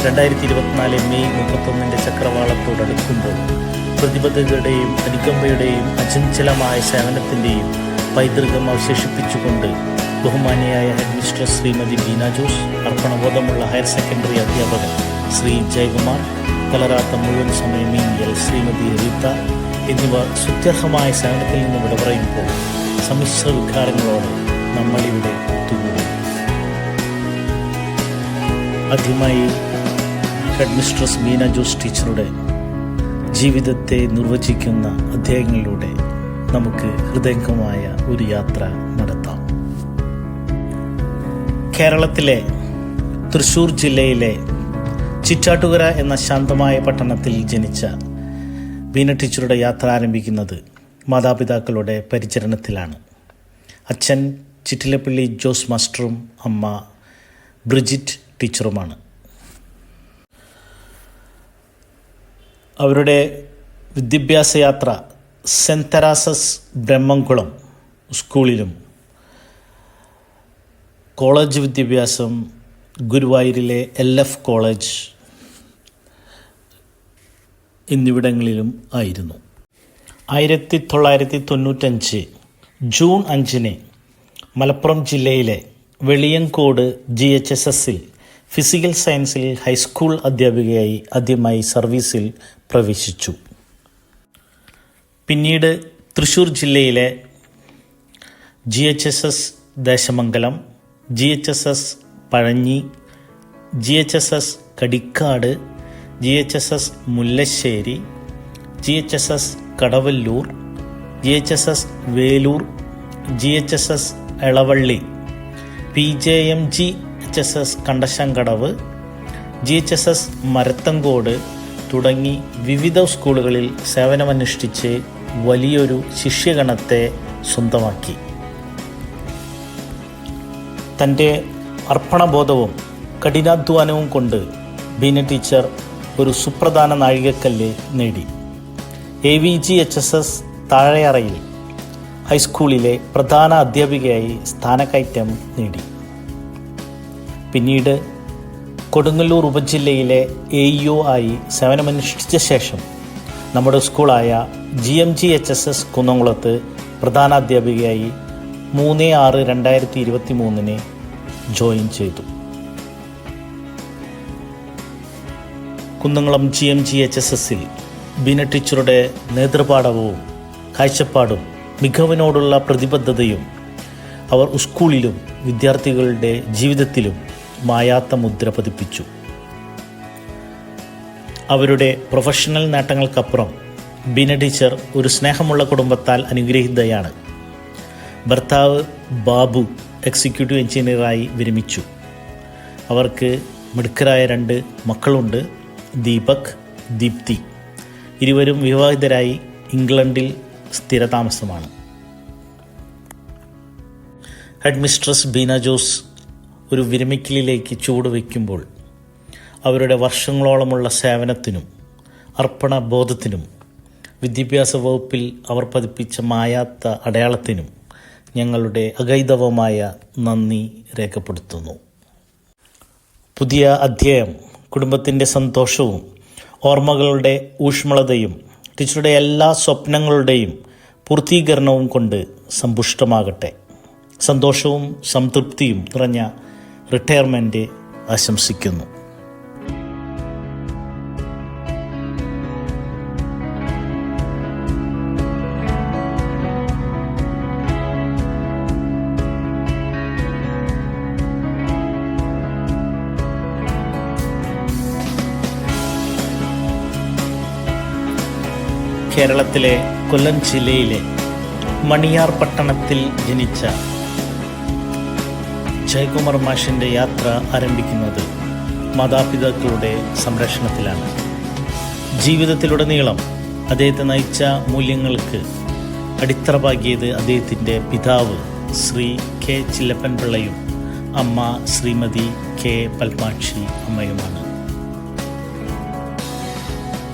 2024 May 31 ചക്രവാളത്തോടടുക്കുമ്പോൾ പ്രതിബദ്ധതയുടെയും അനുകമ്പയുടെയും അചഞ്ചലമായ സേവനത്തിൻ്റെയും പൈതൃകം അവശേഷിപ്പിച്ചുകൊണ്ട് ബഹുമാനിയായ ഹെഡ്മിസ്ട്രസ് ശ്രീമതി ബീന ജോസ്, അർപ്പണബോധമുള്ള ഹയർ സെക്കൻഡറി അധ്യാപകൻ ശ്രീ ജയകുമാർ, തളരാത്ത മുഴുവൻ സമയം മീനിയൽ ശ്രീമതി റീത്ത എന്നിവർ സുത്യർഹമായ സേവനത്തിൽ നിന്ന് വിട പറയുമ്പോൾ സമ്മിശ്ര വികാരങ്ങളോടെ നമ്മളിവിടെ ഒത്തുകൂടി. ആദ്യമായി ഹെഡ്മിസ്ട്രസ് ബീന ജോസ് ടീച്ചറുടെ ജീവിതത്തെ നിർവചിക്കുന്ന അധ്യായങ്ങളിലൂടെ നമുക്ക് ഹൃദയംഗമായ ഒരു യാത്ര നടത്താം. കേരളത്തിലെ തൃശ്ശൂർ ജില്ലയിലെ ചിറ്റാറ്റുകര എന്ന ശാന്തമായ പട്ടണത്തിൽ ജനിച്ച ബീന ടീച്ചറുടെ യാത്ര ആരംഭിക്കുന്നത് മാതാപിതാക്കളുടെ പരിചരണത്തിലാണ്. അച്ഛൻ ചിറ്റിലപ്പള്ളി ജോസ് മാസ്റ്ററും അമ്മ ബ്രിജിറ്റ് ടീച്ചറുമാണ്. അവരുടെ വിദ്യാഭ്യാസ യാത്ര സെൻറ്റ് തെരേസാസ് ബ്രഹ്മംകുളം സ്കൂളിലും കോളേജ് വിദ്യാഭ്യാസം ഗുരുവായൂരിലെ LF കോളേജ് എന്നിവിടങ്ങളിലും ആയിരുന്നു. 1995 ജൂൺ 5 മലപ്പുറം ജില്ലയിലെ വെളിയങ്കോട് GHSSൽ ഫിസിക്കൽ സയൻസിൽ ഹൈസ്കൂൾ അധ്യാപികയായി ആദ്യമായി സർവീസിൽ പ്രവേശിച്ചു. പിന്നീട് തൃശ്ശൂർ ജില്ലയിലെ GHSS Desamangalam, GHSS Pazhanji, GHSS Kadikkad, GHSS Mullassery, GHSS Kadavallur, GHSS Velur, GHSS Elavally, PJMGHSS Kandassankadavu, GHSS Marathamcode തുടങ്ങി വിവിധ സ്കൂളുകളിൽ സേവനമനുഷ്ഠിച്ച് വലിയൊരു ശിഷ്യഗണത്തെ സ്വന്തമാക്കി. തൻ്റെ അർപ്പണബോധവും കഠിനാധ്വാനവും കൊണ്ട് ബീന ടീച്ചർ ഒരു സുപ്രധാന നാഴികക്കല്ല് നേടി. AVGHSS താഴെയറയിൽ ഹൈസ്കൂളിലെ പ്രധാന അധ്യാപികയായി സ്ഥാനക്കയറ്റം നേടി. പിന്നീട് കൊടുങ്ങല്ലൂർ ഉപജില്ലയിലെ AEO ആയി സേവനമനുഷ്ഠിച്ച ശേഷം നമ്മുടെ സ്കൂളായ GMGHSS കുന്നംകുളത്ത് പ്രധാനാധ്യാപികയായി 3/6/2023 ജോയിൻ ചെയ്തു. കുന്നംകുളം GMGHSSൽ ബീന ടീച്ചറുടെ നേതൃപാടവവും കാഴ്ചപ്പാടും മികവിനോടുള്ള പ്രതിബദ്ധതയും അവർ സ്കൂളിലും വിദ്യാർത്ഥികളുടെ ജീവിതത്തിലും മായാത്ത മുദ്ര പതിപ്പിച്ചു. അവരുടെ പ്രൊഫഷണൽ നേട്ടങ്ങൾക്കപ്പുറം ബീന ടീച്ചർ ഒരു സ്നേഹമുള്ള കുടുംബത്താൽ അനുഗ്രഹീതയാണ്. ഭർത്താവ് ബാബു എക്സിക്യൂട്ടീവ് എഞ്ചിനീയറായി വിരമിച്ചു. അവർക്ക് മിടുക്കരായ 2 മക്കളുണ്ട്, ദീപക്, ദീപ്തി. ഇരുവരും വിവാഹിതരായി ഇംഗ്ലണ്ടിൽ സ്ഥിരതാമസമാണ്. ഹെഡ്മിസ്ട്രസ് ബീന ജോസ് ഒരു വിരമിക്കലിലേക്ക് ചുവടുവയ്ക്കുമ്പോൾ അവരുടെ വർഷങ്ങളോളമുള്ള സേവനത്തിനും അർപ്പണബോധത്തിനും വിദ്യാഭ്യാസ വകുപ്പിൽ അവർ പതിപ്പിച്ച മായാത്ത അടയാളത്തിനും ഞങ്ങളുടെ അഗൈതവമായ നന്ദി രേഖപ്പെടുത്തുന്നു. പുതിയ അധ്യായം കുടുംബത്തിൻ്റെ സന്തോഷവും ഓർമ്മകളുടെ ഊഷ്മളതയും ടീച്ചറുടെ എല്ലാ സ്വപ്നങ്ങളുടെയും പൂർത്തീകരണവും കൊണ്ട് സമ്പുഷ്ടമാകട്ടെ. സന്തോഷവും സംതൃപ്തിയും നിറഞ്ഞ റിട്ടയർമെൻറ്റ് ആശംസിക്കുന്നു. കേരളത്തിലെ കൊല്ലം ജില്ലയിലെ മണിയാർ പട്ടണത്തിൽ ജനിച്ച ജയകുമാർ മാഷിൻ്റെ യാത്ര ആരംഭിക്കുന്നത് മാതാപിതാക്കളുടെ സംരക്ഷണത്തിലാണ്. ജീവിതത്തിലുടനീളം അദ്ദേഹത്തെ നയിച്ച മൂല്യങ്ങൾക്ക് അടിത്തറ പാകിയത് അദ്ദേഹത്തിൻ്റെ പിതാവ് ശ്രീ K ചില്ലപ്പൻ പിള്ളയും അമ്മ ശ്രീമതി K പത്മാക്ഷി അമ്മയുമാണ്.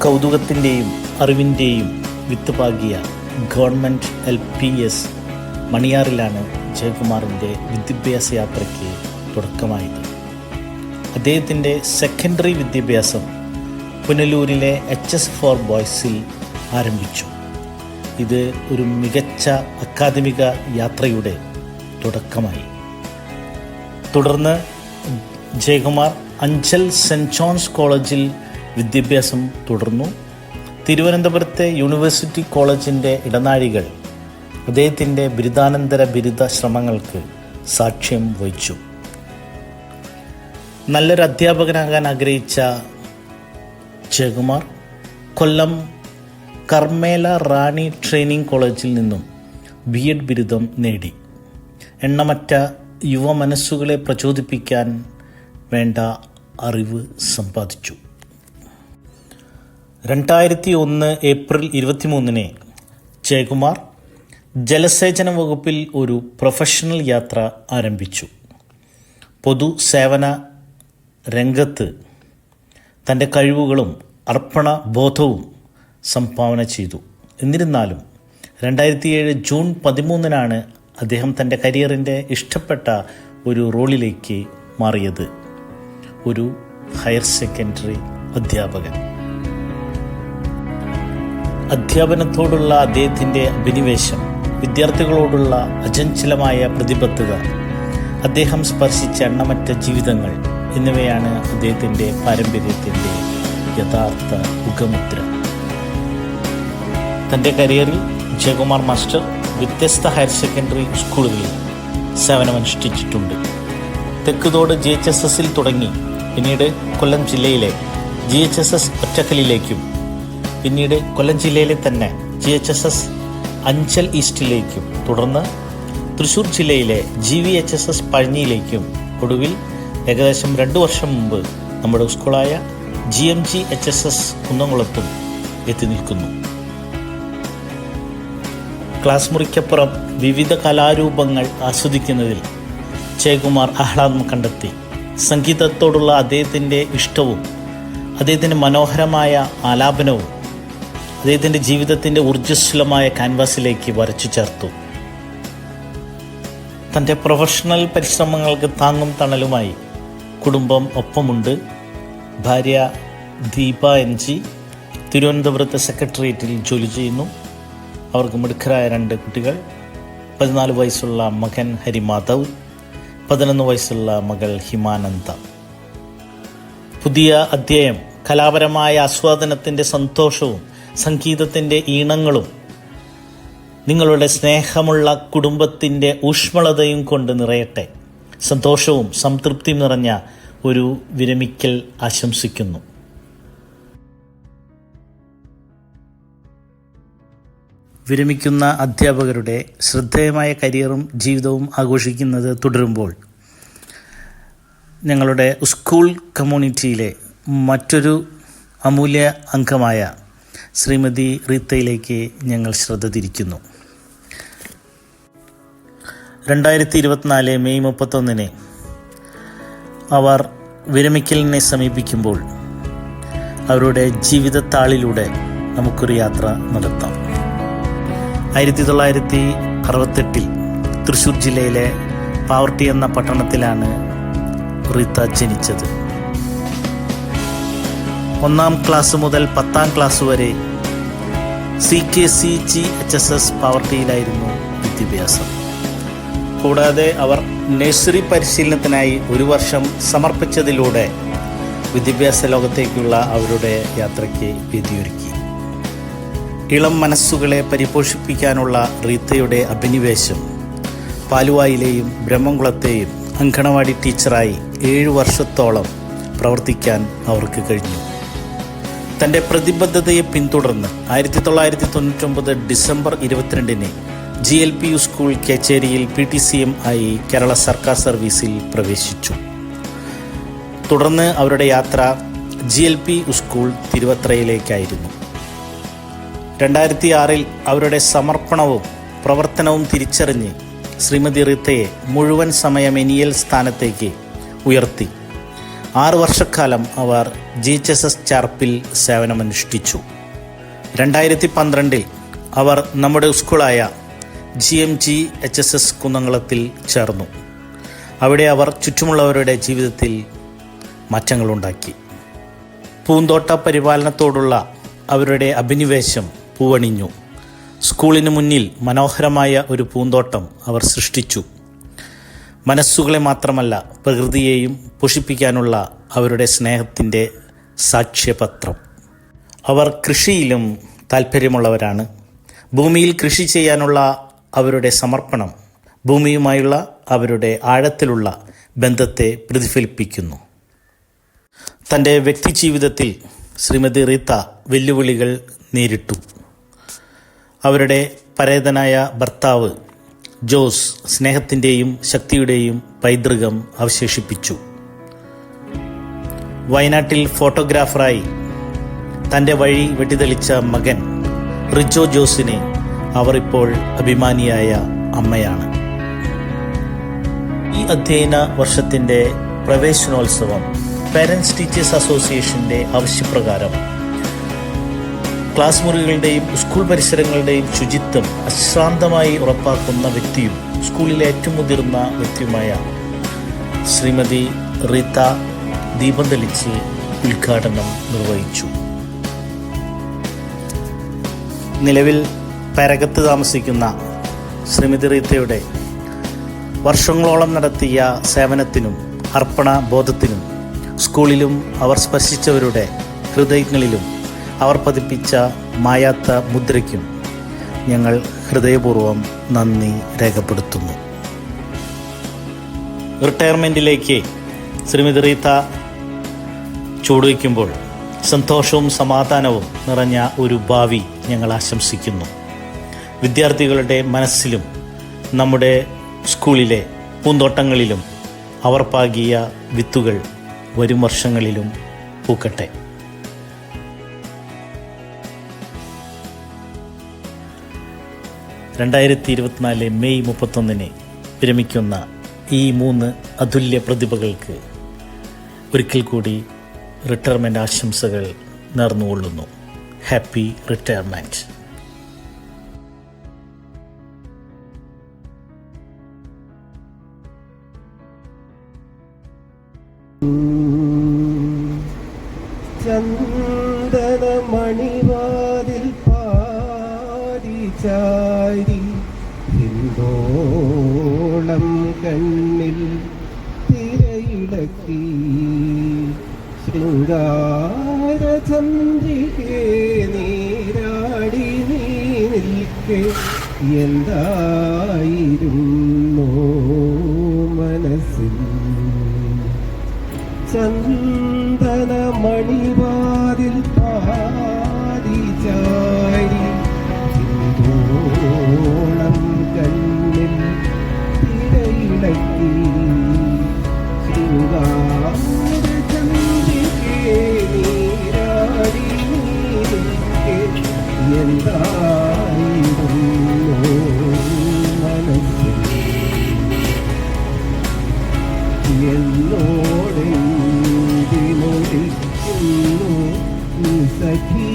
കൗതുകത്തിൻ്റെയും അറിവിൻ്റെയും വിത്ത് പാകിയ ഗവൺമെൻറ് LPS മണിയാറിലാണ് ജയകുമാറിൻ്റെ വിദ്യാഭ്യാസ യാത്രയ്ക്ക് തുടക്കമായത്. അദ്ദേഹത്തിൻ്റെ സെക്കൻഡറി വിദ്യാഭ്യാസം പുനലൂരിലെ HS4 ബോയ്സിൽ ആരംഭിച്ചു. ഇത് ഒരു മികച്ച അക്കാദമിക യാത്രയുടെ തുടക്കമായി. തുടർന്ന് ജയകുമാർ അഞ്ചൽ സെൻറ്റ് ജോൺസ് കോളേജിൽ വിദ്യാഭ്യാസം തുടർന്നു. തിരുവനന്തപുരത്തെ യൂണിവേഴ്സിറ്റി കോളേജിൻ്റെ ഇടനാഴികൾ അദ്ദേഹത്തിൻ്റെ ബിരുദാനന്തര ബിരുദ ശ്രമങ്ങൾക്ക് സാക്ഷ്യം വഹിച്ചു. നല്ലൊരു അധ്യാപകനാകാൻ ആഗ്രഹിച്ച ജയകുമാർ കൊല്ലം കർമ്മേല റാണി ട്രെയിനിങ് കോളേജിൽ നിന്നും B.Ed ബിരുദം നേടി. എണ്ണമറ്റ യുവ മനസ്സുകളെ പ്രചോദിപ്പിക്കാൻ വേണ്ട അറിവ് സമ്പാദിച്ചു. 2001 ഏപ്രിൽ 23 ജയകുമാർ ജലസേചന വകുപ്പിൽ ഒരു പ്രൊഫഷണൽ യാത്ര ആരംഭിച്ചു. പൊതു സേവന രംഗത്ത് തൻ്റെ കഴിവുകളും അർപ്പണ ബോധവും സംഭാവന ചെയ്തു. എന്നിരുന്നാലും 2007 ജൂൺ 13 അദ്ദേഹം തൻ്റെ കരിയറിൻ്റെ ഇഷ്ടപ്പെട്ട ഒരു റോളിലേക്ക് മാറിയത്. ഒരു ഹയർ സെക്കൻഡറി അധ്യാപകൻ. അധ്യാപനത്തോടുള്ള അദ്ദേഹത്തിൻ്റെ അഭിനിവേശം, വിദ്യാർത്ഥികളോടുള്ള അചഞ്ചലമായ പ്രതിബദ്ധത, അദ്ദേഹം സ്പർശിച്ച എണ്ണമറ്റ ജീവിതങ്ങൾ എന്നിവയാണ് അദ്ദേഹത്തിൻ്റെ പാരമ്പര്യത്തിൻ്റെ യഥാർത്ഥ മുഖമുദ്ര. തൻ്റെ കരിയറിൽ ജയകുമാർ മാസ്റ്റർ വ്യത്യസ്ത ഹയർ സെക്കൻഡറി സ്കൂളുകളിൽ സേവനമനുഷ്ഠിച്ചിട്ടുണ്ട്. തെക്കുതോട് GHSSൽ തുടങ്ങി പിന്നീട് കൊല്ലം ജില്ലയിലെ GHSS ഒറ്റക്കലിലേക്കും പിന്നീട് കൊല്ലം ജില്ലയിലെ തന്നെ GHSS അഞ്ചൽ ഈസ്റ്റിലേക്കും തുടർന്ന് തൃശ്ശൂർ ജില്ലയിലെ GVHSS പഴഞ്ഞിയിലേക്കും ഒടുവിൽ ഏകദേശം 2 വർഷം മുമ്പ് നമ്മുടെ സ്കൂളായ GMGHSS കുന്നംകുളത്തും എത്തി നിൽക്കുന്നു. ക്ലാസ് മുറിക്കപ്പുറം വിവിധ കലാരൂപങ്ങൾ ആസ്വദിക്കുന്നതിൽ ജയകുമാർ ആഹ്ലാദം കണ്ടെത്തി. സംഗീതത്തോടുള്ള അദ്ദേഹത്തിൻ്റെ ഇഷ്ടവും അദ്ദേഹത്തിൻ്റെ മനോഹരമായ ആലാപനവും അദ്ദേഹത്തിൻ്റെ ജീവിതത്തിൻ്റെ ഊർജ്ജസ്വലമായ ക്യാൻവാസിലേക്ക് വരച്ചു ചേർത്തു. തൻ്റെ പ്രൊഫഷണൽ പരിശ്രമങ്ങൾക്ക് താങ്ങും തണലുമായി കുടുംബം ഒപ്പമുണ്ട്. ഭാര്യ ദീപ NG തിരുവനന്തപുരത്തെ സെക്രട്ടേറിയറ്റിൽ ജോലി ചെയ്യുന്നു. അവർക്ക് മിടുക്കരായ 2 കുട്ടികൾ. 14 വയസ്സുള്ള മകൻ ഹരിമാധവ്, 11 വയസ്സുള്ള മകൾ ഹിമാനന്ദ. പുതിയ അധ്യായം കലാപരമായ ആസ്വാദനത്തിൻ്റെ സന്തോഷവും സംഗീതത്തിൻ്റെ ഈണങ്ങളും നിങ്ങളുടെ സ്നേഹമുള്ള കുടുംബത്തിൻ്റെ ഊഷ്മളതയും കൊണ്ട് നിറയട്ടെ. സന്തോഷവും സംതൃപ്തിയും നിറഞ്ഞ ഒരു വിരമിക്കൽ ആശംസിക്കുന്നു. വിരമിക്കുന്ന അധ്യാപകരുടെ ശ്രദ്ധേയമായ കരിയറും ജീവിതവും ആഘോഷിക്കുന്നത് തുടരുമ്പോൾ ഞങ്ങളുടെ സ്കൂൾ കമ്മ്യൂണിറ്റിയിലെ മറ്റൊരു അമൂല്യ അംഗമായ ശ്രീമതി റീത്തയിലേക്ക് ഞങ്ങൾ ശ്രദ്ധ തിരിക്കുന്നു. 2024 മെയ് 31 അവർ വിരമിക്കലിനെ സമീപിക്കുമ്പോൾ അവരുടെ ജീവിതത്താളിലൂടെ നമുക്കൊരു യാത്ര നടത്താം. 1968 തൃശ്ശൂർ ജില്ലയിലെ പാവർട്ടി എന്ന പട്ടണത്തിലാണ് റീത്ത ജനിച്ചത്. 1ാം ക്ലാസ് മുതൽ 10ാം ക്ലാസ് വരെ CKCGHSS പാവർട്ടിയിലായിരുന്നു വിദ്യാഭ്യാസം. കൂടാതെ അവർ നഴ്സറി പരിശീലനത്തിനായി 1 വർഷം സമർപ്പിച്ചതിലൂടെ വിദ്യാഭ്യാസ ലോകത്തേക്കുള്ള അവരുടെ യാത്രയ്ക്ക് വേദിയൊരുക്കി. ഇളം മനസ്സുകളെ പരിപോഷിപ്പിക്കാനുള്ള റീത്തയുടെ അഭിനിവേശം പാലുവായിലെയും ബ്രഹ്മംകുളത്തെയും അങ്കണവാടി ടീച്ചറായി 7 വർഷത്തോളം പ്രവർത്തിക്കാൻ അവർക്ക് കഴിഞ്ഞു. തൻ്റെ പ്രതിബദ്ധതയെ പിന്തുടർന്ന് 1999 ഡിസംബർ 22 GLPU സ്കൂൾ കേച്ചേരിയിൽ PTCM ആയി കേരള സർക്കാർ സർവീസിൽ പ്രവേശിച്ചു. തുടർന്ന് അവരുടെ യാത്ര GLPU സ്കൂൾ തിരുവത്രയിലേക്കായിരുന്നു. 2006 അവരുടെ സമർപ്പണവും പ്രവർത്തനവും തിരിച്ചറിഞ്ഞ് ശ്രീമതി റീത്തയെ മുഴുവൻ സമയ മെനിയൽ സ്ഥാനത്തേക്ക് ഉയർത്തി. 6 വർഷക്കാലം അവർ GHSS ചാർപ്പിൽ സേവനമനുഷ്ഠിച്ചു. 2012 അവർ നമ്മുടെ സ്കൂളായ GMGHSS കുന്നംകുളത്തിൽ ചേർന്നു. അവിടെ അവർ ചുറ്റുമുള്ളവരുടെ ജീവിതത്തിൽ മാറ്റങ്ങളുണ്ടാക്കി. പൂന്തോട്ട പരിപാലനത്തോടുള്ള അവരുടെ അഭിനിവേശം പൂവണിഞ്ഞു. സ്കൂളിന് മുന്നിൽ മനോഹരമായ ഒരു പൂന്തോട്ടം അവർ സൃഷ്ടിച്ചു. മനസ്സുകളെ മാത്രമല്ല പ്രകൃതിയെയും പോഷിപ്പിക്കാനുള്ള അവരുടെ സ്നേഹത്തിൻ്റെ സാക്ഷ്യപത്രം. അവർ കൃഷിയിലും താല്പര്യമുള്ളവരാണ്. ഭൂമിയിൽ കൃഷി ചെയ്യാനുള്ള അവരുടെ സമർപ്പണം ഭൂമിയുമായുള്ള അവരുടെ ആഴത്തിലുള്ള ബന്ധത്തെ പ്രതിഫലിപ്പിക്കുന്നു. തൻ്റെ വ്യക്തിജീവിതത്തിൽ ശ്രീമതി റീത്ത വെല്ലുവിളികൾ നേരിട്ടു. അവരുടെ പരേതനായ ഭർത്താവ് ജോസ് സ്നേഹത്തിൻ്റെയും ശക്തിയുടെയും പൈതൃകം അവശേഷിപ്പിച്ചു. വയനാട്ടിൽ ഫോട്ടോഗ്രാഫറായി തൻ്റെ വഴി വെട്ടിത്തെളിച്ച മകൻ റിജോ ജോസിനെ അവർ ഇപ്പോൾ അഭിമാനിയായ അമ്മയാണ്. ഈ അധ്യയന വർഷത്തിൻ്റെ പ്രവേശനോത്സവം പേരൻസ് ടീച്ചേഴ്സ് അസോസിയേഷൻ്റെ ആവശ്യപ്രകാരം ക്ലാസ് മുറികളുടെയും സ്കൂൾ പരിസരങ്ങളുടെയും ശുചിത്വം അശ്രാന്തമായി ഉറപ്പാക്കുന്ന വ്യക്തിയും സ്കൂളിലെ ഏറ്റവും മുതിർന്ന വ്യക്തിയുമായ ശ്രീമതി റീത്ത ദീപം തെളിച്ച് ഉദ്ഘാടനം നിർവഹിച്ചു. നിലവിൽ പരകത്ത് താമസിക്കുന്ന ശ്രീമതി റീത്തയുടെ വർഷങ്ങളോളം നടത്തിയ സേവനത്തിനും അർപ്പണ ബോധത്തിനും സ്കൂളിലും അവർ സ്പർശിച്ചവരുടെ ഹൃദയങ്ങളിലും അവർ പതിപ്പിച്ച മായാത്ത മുദ്രയ്ക്കും ഞങ്ങൾ ഹൃദയപൂർവ്വം നന്ദി രേഖപ്പെടുത്തുന്നു. റിട്ടയർമെൻറ്റിലേക്ക് ശ്രീമതി റീത്ത ചുവടുവയ്ക്കുമ്പോൾ സന്തോഷവും സമാധാനവും നിറഞ്ഞ ഒരു ഭാവി ഞങ്ങൾ ആശംസിക്കുന്നു. വിദ്യാർത്ഥികളുടെ മനസ്സിലും നമ്മുടെ സ്കൂളിലെ പൂന്തോട്ടങ്ങളിലും അവർ പാകിയ വിത്തുകൾ വരും വർഷങ്ങളിലും പൂക്കട്ടെ. 2024 മെയ് 31 വിരമിക്കുന്ന ഈ 3 അതുല്യ പ്രതിഭകൾക്ക് ഒരിക്കൽ കൂടി റിട്ടയർമെൻ്റ് ആശംസകൾ നേർന്നുകൊള്ളുന്നു. Happy retirement. ചന്ദനമണിവാതിൽ പാരിചാരി ഹിന്ദോളം കണ്ണിൽ തിരയിളക്കി ശൃംഗാരചന്ദ്രികേ നീരാടി നീ നിൽക്കെ എന്തായിരുന്നു മനസ്സിൽ ചന്ദനമണിവാതിൽ പാരിചാരി ഹിന്ദോളം കണ്ണിൽ തിരയിളക്കി ശൃംഗാരചന്ദ്രികേ നീരാടി നീ എന്തായിരുന്നു മനസ്സിൽ എന്നോടെന്തിനൊളിക്കുന്നു സഖി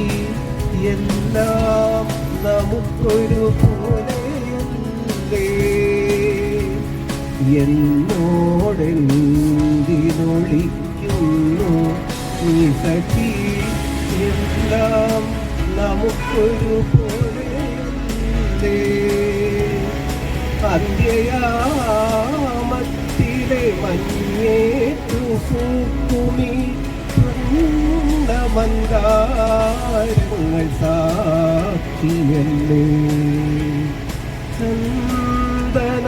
എല്ലാം നമുക്കൊരു പോലെയല്ലേ എന്നോടെന്തിനൊളിക്കുന്നു സഖി എല്ലാം നമുക്കൊരു പോലെയല്ലേ അന്ത്യയാമത്തിലെ മഞ്ഞേറ്റു പൂക്കുമി മന്ദാരങ്ങൾ സാക്ഷിയല്ലേ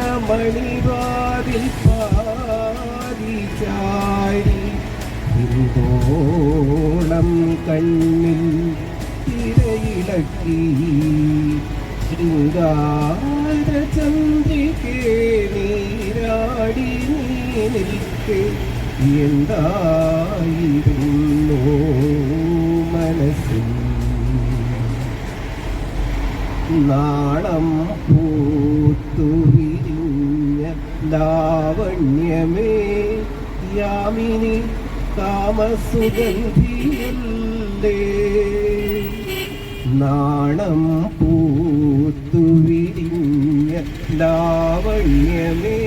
ചന്ദനമണിവാതിൽ പാരിചാരി ഹിന്ദോളം കണ്ണിൽ തിരയിളക്കി ശൃംഗാരചന്ദ്രികേ നീരാടി നീ നിൽക്കെ എന്തായിരുന്നു മനസ്സിൽ നാണം പൂത്തു വിരിഞ്ഞ ലാവണ്യമേ യാമിനി കാമസുഗന്ധിയല്ലേ നാണം പൂത്തു വിരിഞ്ഞ ലാവണ്യമേ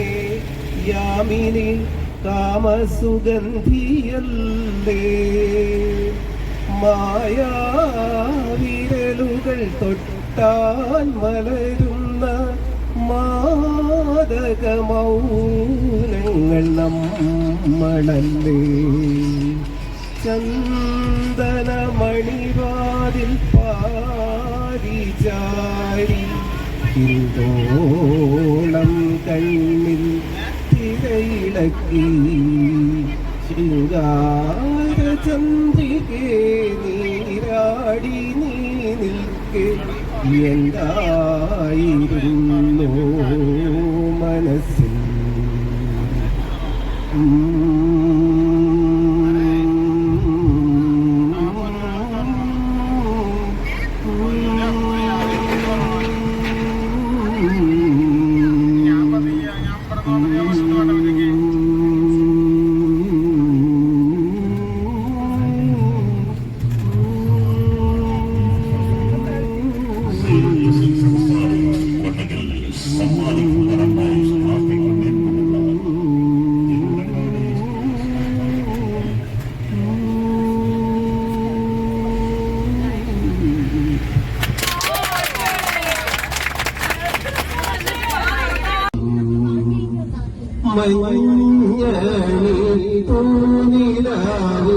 യാമിനി കാമസുഗന്ധിയല്ലേ മായാവിരലുകൾ തൊട്ടാൽ മലരുന്ന മാദകമൗനങ്ങൾ നമ്മളല്ലേ ചന്ദനമണിവാതിൽ പാരിചാരി ോളം കണ്ണിൽ തിരയിളക്കി ശൃംഗാരചന്ദ്രികേ നീരാടി നീ നിൽക്കെ എന്തായിരുന്നു മനസ്സിൽ മഞ്ഞണി പൂനിലാവു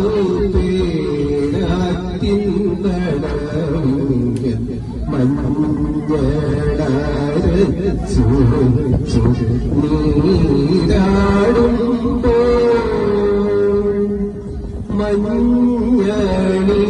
പേരാത്തിൻ നടവിൽ മഞ്ഞളരച്ചു നീരാടുമ്പോൾ മഞ്ഞണി